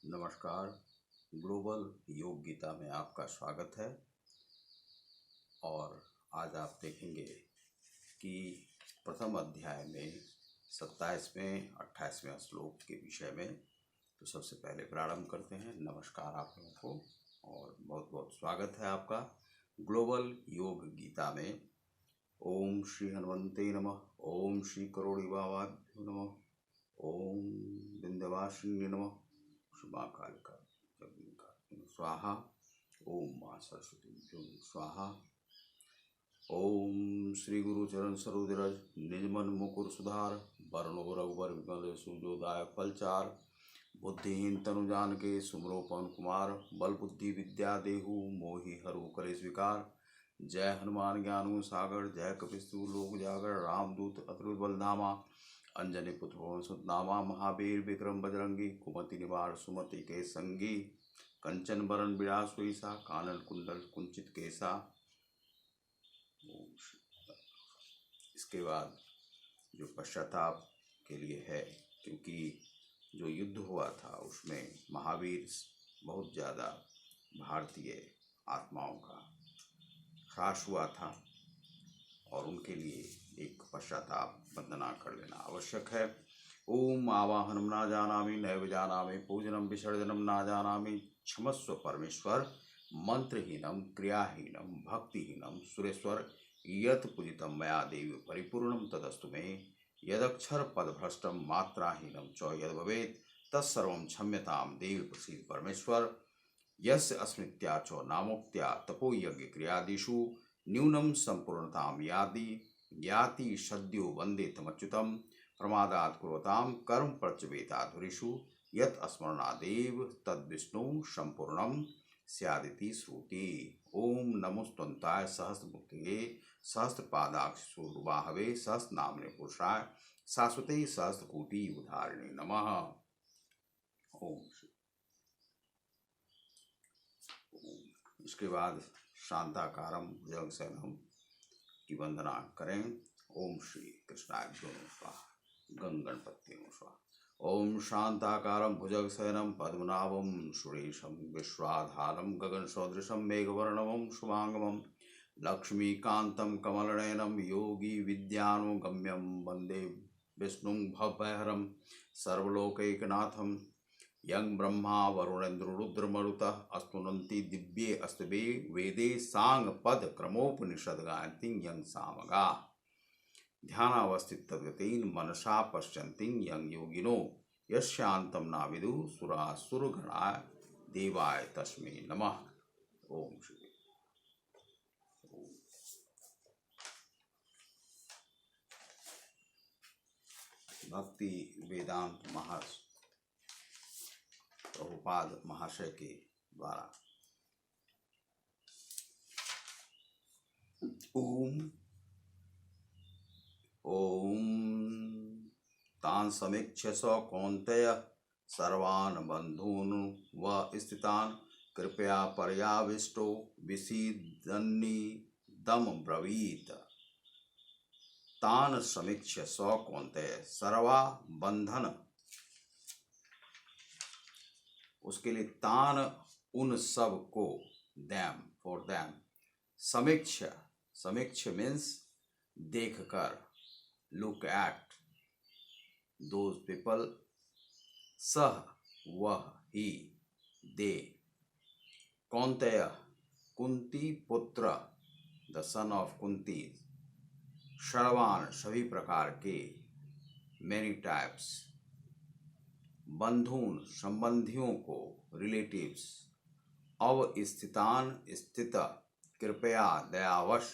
नमस्कार। ग्लोबल योग गीता में आपका स्वागत है। और आज आप देखेंगे कि प्रथम अध्याय में 27वें 28वें श्लोक के विषय में। तो सबसे पहले प्रारंभ करते हैं। नमस्कार आप लोगों को और बहुत बहुत स्वागत है आपका ग्लोबल योग गीता में। ओम श्री हनुमते नमः। ओम श्री करोड़ी बाबाभ्यो नमः। ओम विंध्यवासिन्ये नमः। माँ कालिका स्वाहा। ओम माँ सरस्वती स्वाहा। ओम श्री गुरु चरण सरोज निजमन मुकुर सुधार वरणो रघुवर विमल सुजोदायक फलचार। बुद्धिहीन तनु जान सुमरो पवन कुमार बल बुद्धि विद्या देहु मोहि हरु करे स्वीकार। जय हनुमान ज्ञान सागर जय कपिस्तु लोक जागर रामदूत अतुलित बलधामा अंजनी पुत्र पवन सुत नामा महावीर विक्रम बजरंगी कुमति निवार सुमति के संगी कंचन बरन विरास सुईसा कानन कुंडल कुंचित केसा। इसके बाद जो पश्चाताप के लिए है, क्योंकि जो युद्ध हुआ था उसमें महावीर बहुत ज़्यादा भारतीय आत्माओं का ह्रास हुआ था और उनके लिए एक पश्चाताप वंदना कर लेना आवश्यक है। ओम आवाहनम ना जानामि नैव जानामि पूजनम विसर्जनम ना जानामि क्षमस्व परमेश्वर मंत्रहीनम क्रियाहीनम भक्तिहीनम सुरेश्वर यत् पूजितम मया देवी परिपूर्णम तदस्तु मे यदक्षर पदभ्रष्टम मात्राहीनम च यद् भवेत् तत्सर्वं क्षम्यताम देवी प्रसीद परमेश्वर। यस्य अस्मित्या च नामोक्त्या तपो यज्ञ क्रियादिषु न्यूनम संपूर्णताम याति सद्यो वंदे तमच्युतम प्रमादात् कुर्वताम कर्म प्रचवेताधुरीषु यत् स्मरणादेव तद्विष्णु संपूर्णम स्यादिति श्रुति। ओम नमोस्तुन्ताय सहस्रमुखे सहस्रपादाक्षुर्वाहवे सहस्रनाम्ने पुरुषाय शाश्वते सहस्रकोटि उदाहरणे नमः। ओम। इसके बाद शांताकारम भुजगशयनम की वंदना करें। ओम श्री कृष्णाभ्यो स्वाहा गंगणपत्यो स्वाहा। ओम शांताकारं भुजगशयनं पद्मनाभं सुरेशं विश्वाधारं गगनसदृशं मेघवर्णं शुभांगमं लक्ष्मीकान्तं कमलनयनं योगी विद्यानुगम्यं वन्दे विष्णुं भवभयहरं सर्वलोकैकनाथं यं ब्रह्मा वरुणेन्द्र रुद्रमरुतः स्तुवन्ति दिव्ये अस्त्वे वेदे सांगपद क्रमोपनिषद गायन्ति यं सामगा ध्यानावस्थित तद्गतेन मनसा पश्यन्ति यं योगिनो यस्यान्तं न विदुः सुरासुरगणाः देवाय तस्मै नमः। ओम श्री भक्ति वेदांत प्रभुपाद महाशय के द्वारा ओम तान समीक्ष्य स कौन्तेय सर्वान् बन्धून् व स्थितान् कृपया पर्याविष्टो विसीदन्निदं ब्रवीत। तान समीक्ष्य स कौन्तेय सर्वा बंधन, उसके लिए तान उन सब को दैम फॉर दैम। समीक्ष समीक्ष मीन्स देखकर, लुक एट दोज पीपल। सह वह ही दे। कौन्तेय कुंती पुत्र द सन ऑफ कुंती। सर्वान सभी प्रकार के, मेनी टाइप्स। बंधुन संबंधियों को, रिलेटिव्स। अवस्थितान स्थित, कृपया दयावश,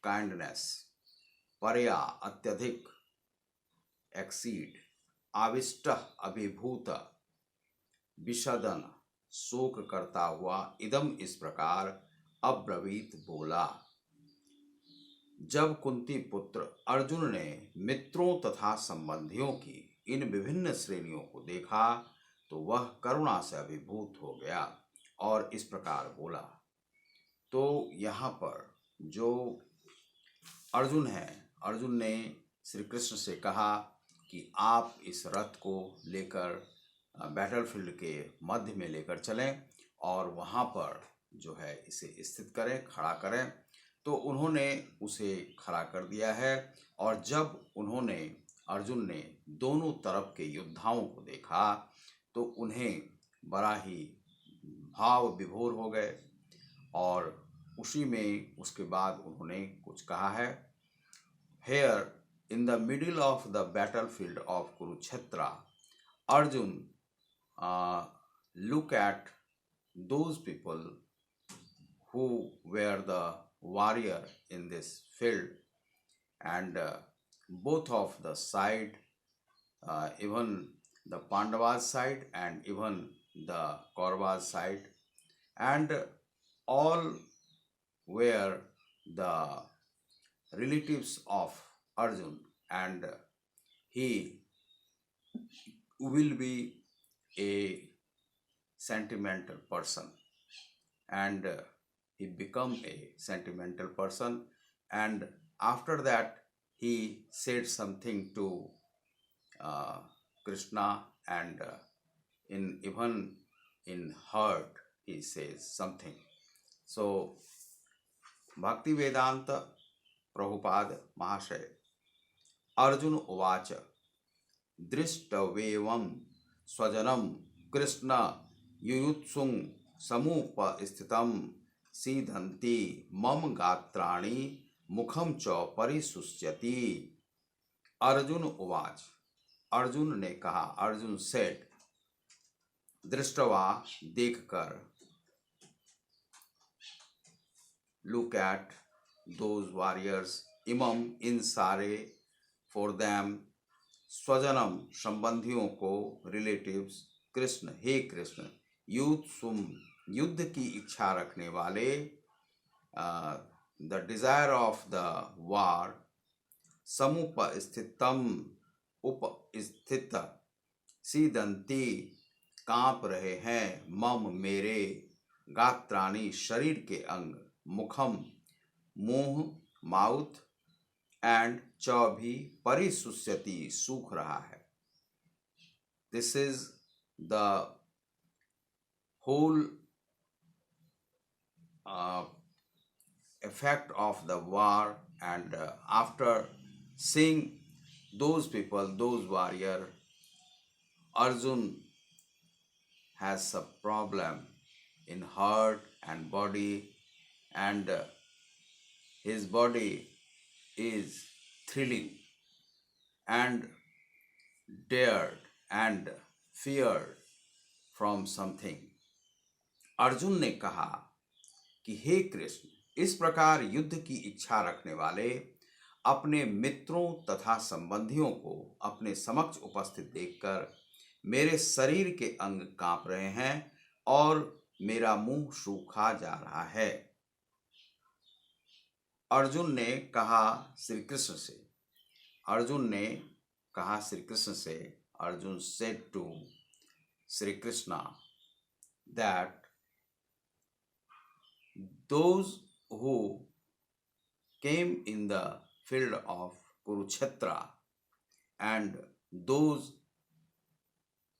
काइंडनेस। पर्या अत्यधिक, एक्सीड। आविष्ट अभिभूत, विषदन शोक करता हुआ। इदम इस प्रकार, अब्रवीत बोला। जब कुंती पुत्र अर्जुन ने मित्रों तथा संबंधियों की इन विभिन्न श्रेणियों को देखा तो वह करुणा से अभिभूत हो गया और इस प्रकार बोला। तो यहाँ पर जो अर्जुन है, अर्जुन ने श्री कृष्ण से कहा कि आप इस रथ को लेकर बैटलफील्ड के मध्य में लेकर चलें और वहाँ पर जो है इसे स्थित करें, खड़ा करें। तो उन्होंने उसे खड़ा कर दिया है। और जब अर्जुन ने दोनों तरफ के योद्धाओं को देखा तो उन्हें बड़ा ही भाव विभोर हो गए। और उसी में उसके बाद उन्होंने कुछ कहा है, here in the middle of the battlefield of Kurukshetra Arjun look at those people who were the warrior in this field, and both of the side, even the Pandavas side and even the Kauravas side, and all were the relatives of Arjun, and he will be a sentimental person, and he become a sentimental person. And after that he said something to Krishna, and even in heart he says something. So Bhakti Vedanta Prabhupada Mahashaya Arjun Uvacha दृष्टवेवं स्वजनम कृष्ण युयुत्सुं समुपस्थितं सीदन्ति मम गात्राणि मुखम च परिशुष्यति। अर्जुन उवाच, अर्जुन ने कहा, अर्जुन सेड, दृष्टवा देखकर, लुक एट दोज वॉरियर्स, इमम इन सारे, फॉर देम, स्वजनम संबंधियों को, रिलेटिव्स, कृष्ण हे कृष्ण, युत्सुम युद्ध की इच्छा रखने वाले, the desire of the war, समुपस्थितम उपस्थित, सीदंती कांप रहे हैं, मम मेरे, गात्राणि शरीर के अंग, मुखम मुंह माउथ, एंड च भी परिशुष्यति सूख रहा है। This is the whole effect of the war, and after seeing those people, those warrior, Arjun has a problem in heart and body, and his body is thrilling and dared and feared from something. Arjun ने कहा कि हे कृष्ण, इस प्रकार युद्ध की इच्छा रखने वाले अपने मित्रों तथा संबंधियों को अपने समक्ष उपस्थित देखकर मेरे शरीर के अंग कांप रहे हैं और मेरा मुंह सूखा जा रहा है। अर्जुन ने कहा श्री कृष्ण से, Arjun said to Sri Krishna that those who came in the field of Kurukshetra and those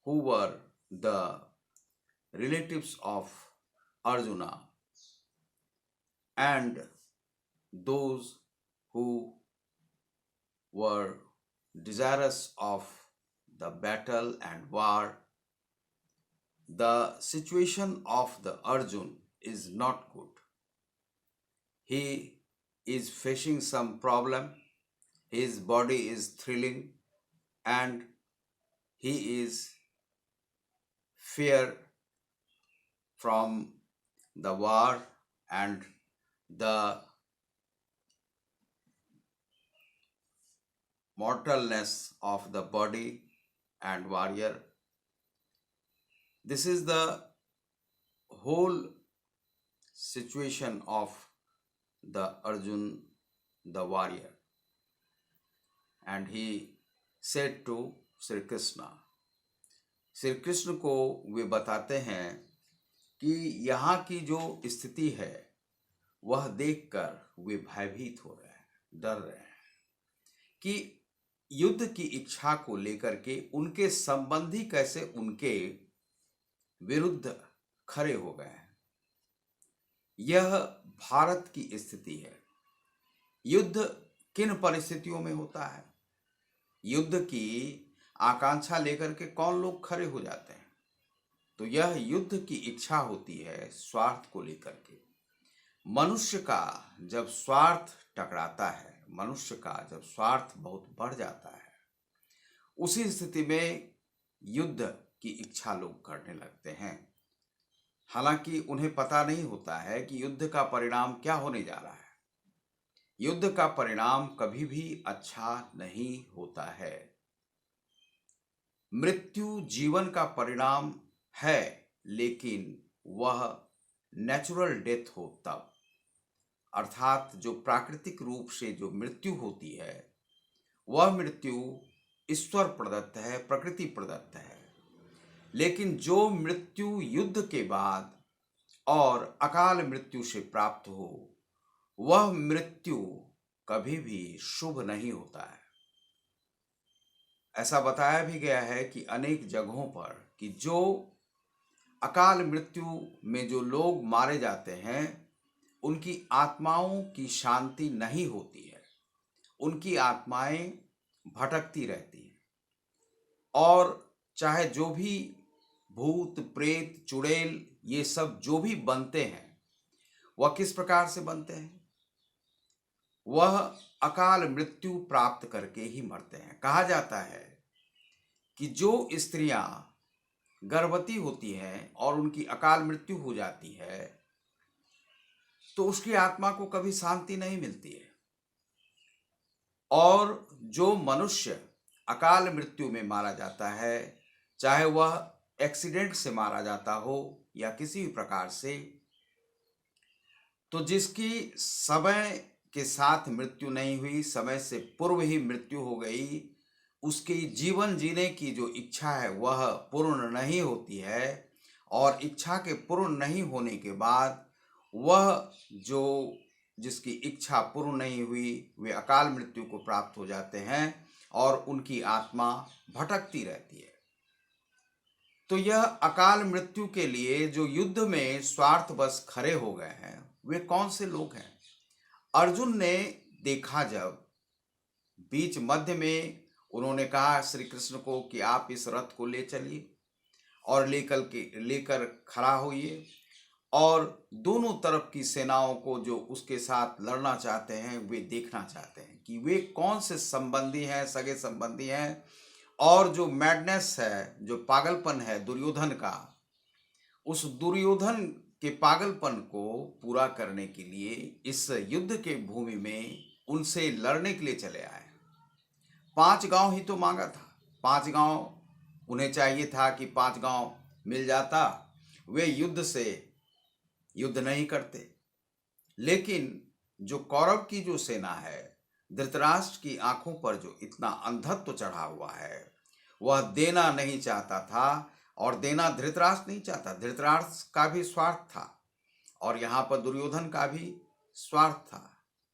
who were the relatives of Arjuna and those who were desirous of the battle and war, the situation of the Arjun is not good. He is facing some problem, his body is thrilling, and he is fear from the war and the mortalness of the body and warrior. This is the whole situation of the Arjun, the warrior. And he said to Sri Krishna, Shri Krishna को वे बताते हैं कि यहाँ की जो स्थिति है वह देखकर वे भयभीत हो रहे हैं, डर रहे हैं कि युद्ध की इच्छा को लेकर के उनके संबंधी कैसे उनके विरुद्ध खड़े हो गए हैं। यह भारत की स्थिति है। युद्ध किन परिस्थितियों में होता है? युद्ध की आकांक्षा लेकर के कौन लोग खड़े हो जाते हैं? तो यह युद्ध की इच्छा होती है स्वार्थ को लेकर के। मनुष्य का जब स्वार्थ टकराता है, मनुष्य का जब स्वार्थ बहुत बढ़ जाता है, उसी स्थिति में युद्ध की इच्छा लोग करने लगते हैं। हालांकि उन्हें पता नहीं होता है कि युद्ध का परिणाम क्या होने जा रहा है। युद्ध का परिणाम कभी भी अच्छा नहीं होता है। मृत्यु जीवन का परिणाम है, लेकिन वह नेचुरल डेथ हो तब, अर्थात जो प्राकृतिक रूप से जो मृत्यु होती है वह मृत्यु ईश्वर प्रदत्त है, प्रकृति प्रदत्त है। लेकिन जो मृत्यु युद्ध के बाद और अकाल मृत्यु से प्राप्त हो, वह मृत्यु कभी भी शुभ नहीं होता है। ऐसा बताया भी गया है कि अनेक जगहों पर कि जो अकाल मृत्यु में जो लोग मारे जाते हैं, उनकी आत्माओं की शांति नहीं होती है। उनकी आत्माएं भटकती रहती हैं, और चाहे जो भी भूत प्रेत चुड़ैल ये सब जो भी बनते हैं, वह किस प्रकार से बनते हैं? वह अकाल मृत्यु प्राप्त करके ही मरते हैं। कहा जाता है कि जो स्त्रियां गर्भवती होती हैं और उनकी अकाल मृत्यु हो जाती है, तो उसकी आत्मा को कभी शांति नहीं मिलती है। और जो मनुष्य अकाल मृत्यु में मारा जाता है, चाहे वह एक्सीडेंट से मारा जाता हो या किसी भी प्रकार से, तो जिसकी समय के साथ मृत्यु नहीं हुई, समय से पूर्व ही मृत्यु हो गई, उसकी जीवन जीने की जो इच्छा है वह पूर्ण नहीं होती है। और इच्छा के पूर्ण नहीं होने के बाद वह जो जिसकी इच्छा पूर्ण नहीं हुई, वे अकाल मृत्यु को प्राप्त हो जाते हैं और उनकी आत्मा भटकती रहती है। तो यह अकाल मृत्यु के लिए जो युद्ध में स्वार्थवश खड़े हो गए हैं, वे कौन से लोग हैं? अर्जुन ने देखा, जब बीच मध्य में उन्होंने कहा श्री कृष्ण को कि आप इस रथ को ले चलिए और लेकर खड़ा होइए, और दोनों तरफ की सेनाओं को जो उसके साथ लड़ना चाहते हैं, वे देखना चाहते हैं कि वे कौन से संबंधी हैं, सगे संबंधी हैं। और जो मैडनेस है, जो पागलपन है दुर्योधन का, उस दुर्योधन के पागलपन को पूरा करने के लिए इस युद्ध के भूमि में उनसे लड़ने के लिए चले आए। 5 गांव ही तो मांगा था। 5 गांव उन्हें चाहिए था कि 5 गांव मिल जाता, वे युद्ध नहीं करते। लेकिन जो कौरव की जो सेना है, धृतराष्ट्र की आंखों पर जो इतना अंधत्व चढ़ा हुआ है, वह देना नहीं चाहता था। और देना धृतराष्ट्र नहीं चाहता, धृतराष्ट्र का भी स्वार्थ था और यहाँ पर दुर्योधन का भी स्वार्थ था।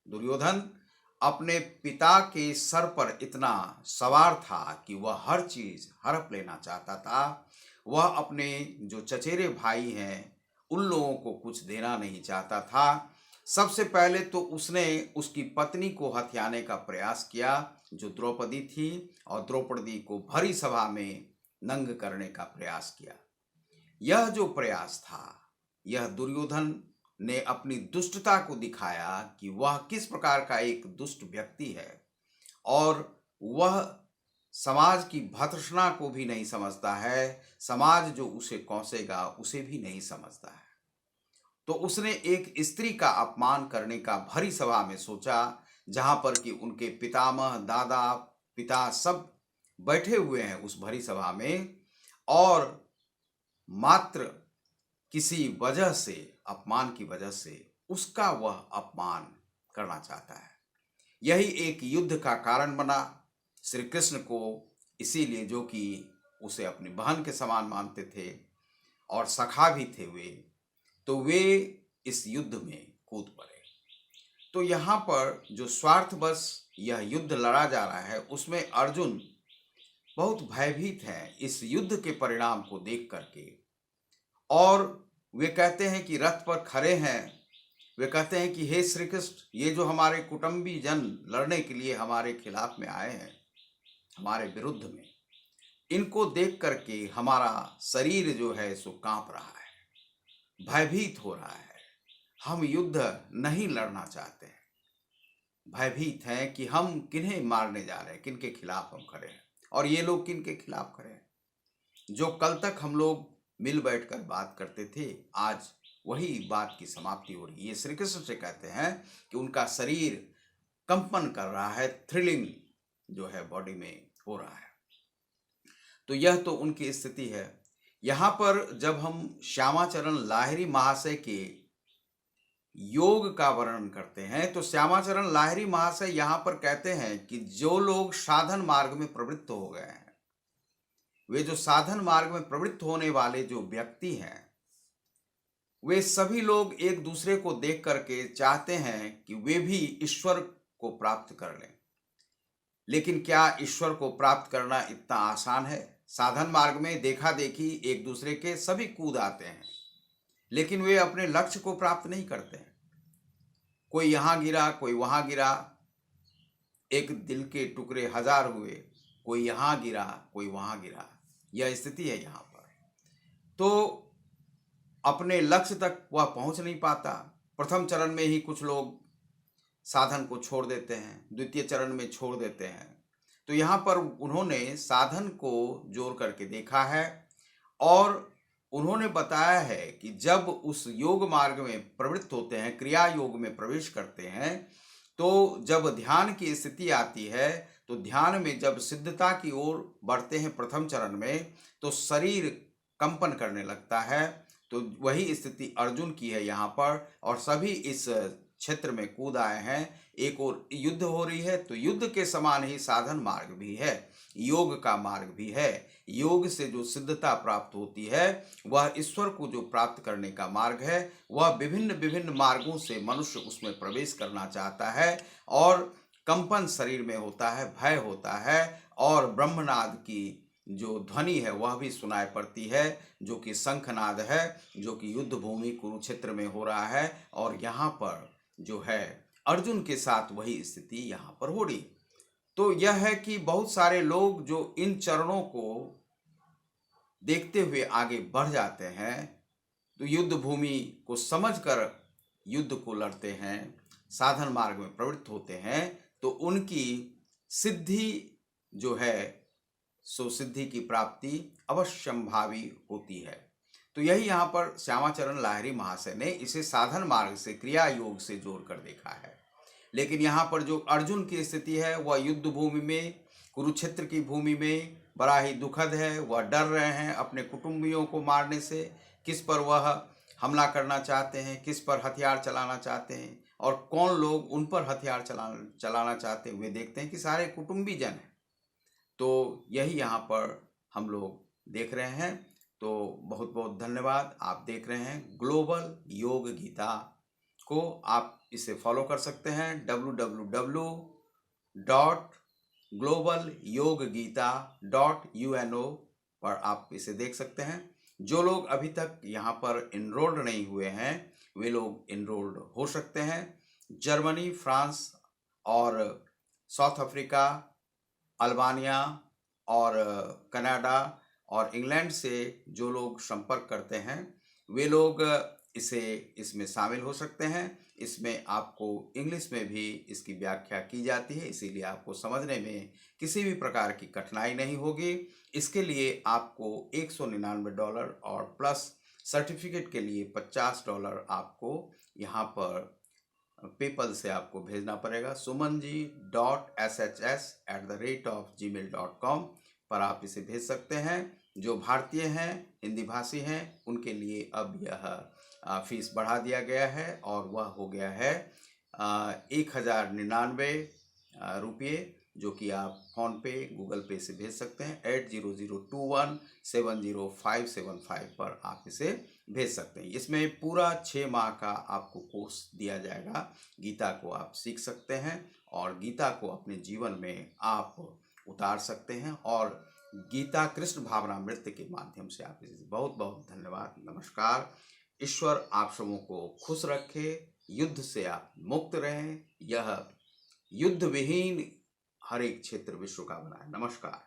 दुर्योधन अपने पिता के सर पर इतना सवार था कि वह हर चीज हड़प लेना चाहता था। वह अपने जो चचेरे भाई हैं उन लोगों को कुछ देना नहीं चाहता था। सबसे पहले तो उसने उसकी पत्नी को हथियाने का प्रयास किया, जो द्रौपदी थी, और द्रौपदी को भरी सभा में नंग करने का प्रयास किया। यह जो प्रयास था, यह दुर्योधन ने अपनी दुष्टता को दिखाया कि वह किस प्रकार का एक दुष्ट व्यक्ति है, और वह समाज की भर्त्सना को भी नहीं समझता है, समाज जो उसे कोसेगा उसे भी नहीं समझता है। तो उसने एक स्त्री का अपमान करने का भरी सभा में सोचा, जहां पर कि उनके पितामह, दादा, पिता सब बैठे हुए हैं उस भरी सभा में, और मात्र किसी वजह से, अपमान की वजह से उसका वह अपमान करना चाहता है। यही एक युद्ध का कारण बना श्री कृष्ण को, इसीलिए जो कि उसे अपनी बहन के समान मानते थे और सखा भी थे वे, तो वे इस युद्ध में कूद पड़े। तो यहाँ पर जो स्वार्थवश यह युद्ध लड़ा जा रहा है उसमें अर्जुन बहुत भयभीत हैं इस युद्ध के परिणाम को देख करके। और वे कहते हैं कि रथ पर खड़े हैं, वे कहते हैं कि हे श्री कृष्ण, ये जो हमारे कुटुंबी जन लड़ने के लिए हमारे खिलाफ में आए हैं, हमारे विरुद्ध में, इनको देख करके हमारा शरीर जो है सो कांप रहा है, भयभीत हो रहा है। हम युद्ध नहीं लड़ना चाहते हैं, भयभीत हैं कि हम किन्हें मारने जा रहे हैं, किनके खिलाफ हम खड़े हैं और ये लोग किनके खिलाफ खड़े हैं। जो कल तक हम लोग मिल बैठकर बात करते थे, आज वही बात की समाप्ति हो रही है। ये श्री कृष्ण से कहते हैं कि उनका शरीर कंपन कर रहा है, थ्रिलिंग जो है बॉडी में हो रहा है। तो यह तो उनकी स्थिति है। यहाँ पर जब हम श्यामाचरण लाहिरी महाशय के योग का वर्णन करते हैं तो श्यामाचरण लाहिरी महाशय यहाँ पर कहते हैं कि जो लोग साधन मार्ग में प्रवृत्त हो गए हैं, वे जो साधन मार्ग में प्रवृत्त होने वाले जो व्यक्ति हैं, वे सभी लोग एक दूसरे को देख करके चाहते हैं कि वे भी ईश्वर को प्राप्त कर लें। लेकिन क्या ईश्वर को प्राप्त करना इतना आसान है? साधन मार्ग में देखा देखी एक दूसरे के सभी कूद आते हैं, लेकिन वे अपने लक्ष्य को प्राप्त नहीं करते हैं। कोई यहाँ गिरा, कोई वहाँ गिरा, एक दिल के टुकड़े हजार हुए, कोई यहाँ गिरा, कोई वहाँ गिरा, यह स्थिति है यहाँ पर। तो अपने लक्ष्य तक वह पहुँच नहीं पाता। प्रथम चरण में ही कुछ लोग साधन को छोड़ देते हैं, द्वितीय चरण में छोड़ देते हैं। तो यहाँ पर उन्होंने साधन को जोड़ करके देखा है और उन्होंने बताया है कि जब उस योग मार्ग में प्रवृत्त होते हैं, क्रिया योग में प्रवेश करते हैं, तो जब ध्यान की स्थिति आती है, तो ध्यान में जब सिद्धता की ओर बढ़ते हैं प्रथम चरण में, तो शरीर कंपन करने लगता है। तो वही स्थिति अर्जुन की है यहाँ पर, और सभी इस क्षेत्र में कूद आए हैं। एक और युद्ध हो रही है, तो युद्ध के समान ही साधन मार्ग भी है, योग का मार्ग भी है। योग से जो सिद्धता प्राप्त होती है वह ईश्वर को जो प्राप्त करने का मार्ग है, वह विभिन्न विभिन्न मार्गों से मनुष्य उसमें प्रवेश करना चाहता है और कंपन शरीर में होता है, भय होता है और ब्रह्मनाद की जो ध्वनि है वह भी सुनाई पड़ती है, जो कि शंखनाद है, जो कि युद्ध भूमि कुरुक्षेत्र में हो रहा है। और यहाँ पर जो है अर्जुन के साथ वही स्थिति यहाँ पर हो रही। तो यह है कि बहुत सारे लोग जो इन चरणों को देखते हुए आगे बढ़ जाते हैं, तो युद्ध भूमि को समझकर युद्ध को लड़ते हैं, साधन मार्ग में प्रवृत्त होते हैं, तो उनकी सिद्धि जो है सो सिद्धि की प्राप्ति अवश्यंभावी होती है। तो यही यहाँ पर श्यामाचरण लाहिरी महाशय ने इसे साधन मार्ग से, क्रिया योग से जोड़कर देखा है। लेकिन यहाँ पर जो अर्जुन की स्थिति है वह युद्ध भूमि में, कुरुक्षेत्र की भूमि में बड़ा ही दुखद है। वह डर रहे हैं अपने कुटुंबियों को मारने से, किस पर वह हमला करना चाहते हैं, किस पर हथियार चलाना चाहते हैं और कौन लोग उन पर हथियार चलाना चाहते हैं। वे देखते हैं कि सारे कुटुंबी जन हैं। तो यही यहाँ पर हम लोग देख रहे हैं। तो बहुत बहुत धन्यवाद। आप देख रहे हैं ग्लोबल योग गीता को, आप इसे फॉलो कर सकते हैं www.globalyoggeeta.uno पर आप इसे देख सकते हैं। जो लोग अभी तक यहाँ पर इनरोल्ड नहीं हुए हैं वे लोग इनरोल्ड हो सकते हैं। जर्मनी, फ्रांस और साउथ अफ्रीका, अल्बानिया और कनाडा और इंग्लैंड से जो लोग संपर्क करते हैं वे लोग इसमें शामिल हो सकते हैं। इसमें आपको इंग्लिश में भी इसकी व्याख्या की जाती है, इसीलिए आपको समझने में किसी भी प्रकार की कठिनाई नहीं होगी। इसके लिए आपको $199 और प्लस सर्टिफिकेट के लिए $50 आपको यहाँ पर पेपल से आपको भेजना पड़ेगा। sumanji.shs@gmail.com पर आप इसे भेज सकते हैं। जो भारतीय हैं, हिंदी भाषी हैं, उनके लिए अब यह फीस बढ़ा दिया गया है और वह हो गया है 1099 रुपये, जो कि आप फ़ोन पे, गूगल पे से भेज सकते हैं। 8002170575 पर आप इसे भेज सकते हैं। इसमें पूरा 6 माह का आपको कोर्स दिया जाएगा। गीता को आप सीख सकते हैं और गीता को अपने जीवन में आप उतार सकते हैं और गीता कृष्ण भावनामृत के माध्यम से आप इसे बहुत बहुत धन्यवाद। नमस्कार। ईश्वर आप सबों को खुश रखे, युद्ध से आप मुक्त रहें। यह युद्ध विहीन हर एक क्षेत्र विश्व का बनाए। नमस्कार।